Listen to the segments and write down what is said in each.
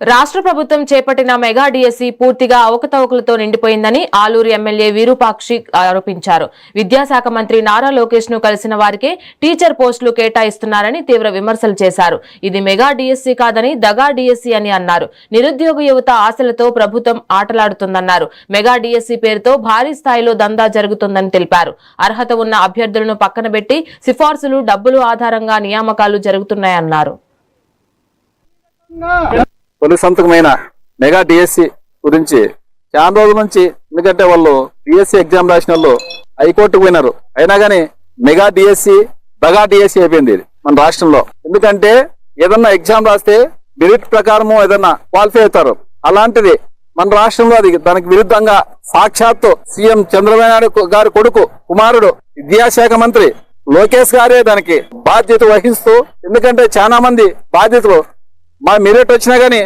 రాష్ట్ర ప్రభుత్వం చేపట్టిన మెగా డిఎస్సి పూర్తిగా అవకతవకలతో నిండిపోయిందని ఆలూరు ఎమ్మెల్యే వీరూపాక్షి ఆరోపించారు. విద్యాశాఖ మంత్రి నారా లోకేష్ ను కలిసిన వారికే టీచర్ పోస్టులు కేటాయిస్తున్నారని తీవ్ర విమర్శలు చేశారు. ఇది మెగా డిఎస్సి కాదని దగా డిఎస్సి అని అన్నారు. నిరుద్యోగ యువత ఆశలతో ప్రభుత్వం ఆటలాడుతుందన్నారు. మెగా డిఎస్సి పేరుతో భారీ స్థాయిలో దందా జరుగుతుందని తెలిపారు. అర్హత ఉన్న అభ్యర్థులను పక్కన పెట్టి సిఫార్సులు, డబ్బులు ఆధారంగా నియామకాలు జరుగుతున్నాయన్నారు. తొలి సంతకమైన మెగా డిఎస్సి గురించి చాలా రోజుల నుంచి, ఎందుకంటే వాళ్ళు డిఎస్సి ఎగ్జామ్ రాసిన వాళ్ళు హైకోర్టుకు పోయినారు. అయినా కానీ మెగా డిఎస్సి దగా డిఎస్సి అయిపోయింది మన రాష్ట్రంలో. ఎందుకంటే ఏదన్నా ఎగ్జామ్ రాస్తే మెరిట్ ప్రకారము ఏదన్నా క్వాలిఫై అవుతారు. అలాంటిది మన రాష్ట్రంలో అది దానికి విరుద్ధంగా సాక్షాత్తు సీఎం చంద్రబాబు నాయుడు గారి కొడుకు కుమారుడు విద్యాశాఖ మంత్రి లోకేష్ గారే దానికి బాధ్యత వహిస్తూ, ఎందుకంటే చాలా మంది బాధ్యతలు మా మెరిట్ వచ్చినా గానీ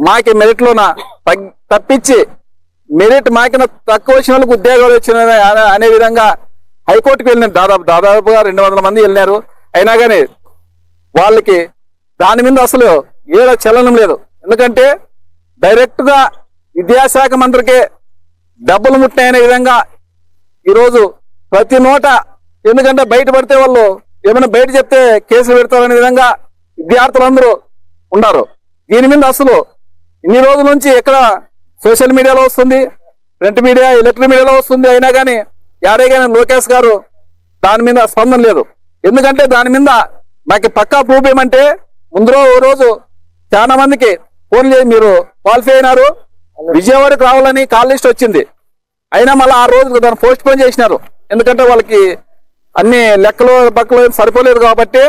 మాకి మెరిట్ లోన తప్పించి మెరిట్ మాకిన తక్కువ వచ్చిన వాళ్ళకి ఉద్యోగాలు వచ్చిన అనే విధంగా హైకోర్టుకు వెళ్ళినారు. దాదాపుగా 200 మంది వెళ్ళినారు. అయినా కానీ వాళ్ళకి దాని మీద అసలు ఏదో చలనం లేదు. ఎందుకంటే డైరెక్ట్ గా విద్యాశాఖ మంత్రికే డబ్బులు ముట్టాయనే విధంగా ఈరోజు ప్రతి నోట, ఎందుకంటే బయట పడితే వాళ్ళు ఏమైనా బయట చెప్తే కేసులు పెడతారనే విధంగా విద్యార్థులందరూ ఉన్నారు. దీని మీద అసలు ఇన్ని రోజుల నుంచి ఎక్కడ సోషల్ మీడియాలో వస్తుంది, ప్రింట్ మీడియా, ఎలక్ట్రిక్ మీడియాలో వస్తుంది. అయినా కానీ యాడేగానే లోకేష్ గారు దాని మీద స్పందన లేదు. ఎందుకంటే దాని మీద మాకు పక్కా ప్రూఫ్ ఏమంటే, ముందు రోజు చాలా మందికి ఫోన్ చేసి మీరు క్వాలిఫై అయినారు, విజయవాడకు రావాలని కాల్ లిస్ట్ వచ్చింది. అయినా మళ్ళీ ఆ రోజు దాన్ని పోస్ట్ పోన్ చేసినారు. ఎందుకంటే వాళ్ళకి అన్ని లెక్కలు పక్కలు సరిపోలేదు కాబట్టి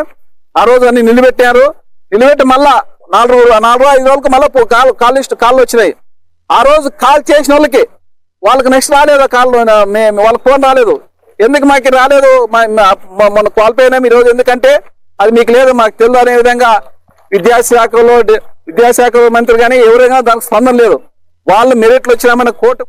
ఆ రోజు అన్ని నిలబెట్టారు. నిలబెట్టి మళ్ళా 4-5 రోజులకు మళ్ళీ కాల్ వచ్చినాయి. ఆ రోజు కాల్ చేసిన వాళ్ళకి నెక్స్ట్ రాలేదు, వాళ్ళకి ఫోన్ రాలేదు. ఎందుకు మాకు రాలేదు, మన క్వాలిఫై అయినా ఈ రోజు ఎందుకంటే అది మీకు లేదు, మాకు తెలియదు అనే విధంగా విద్యాశాఖ మంత్రి కానీ ఎవరైనా దానికి స్పందన లేదు. వాళ్ళు మెరిట్లు వచ్చినా మన కోర్టు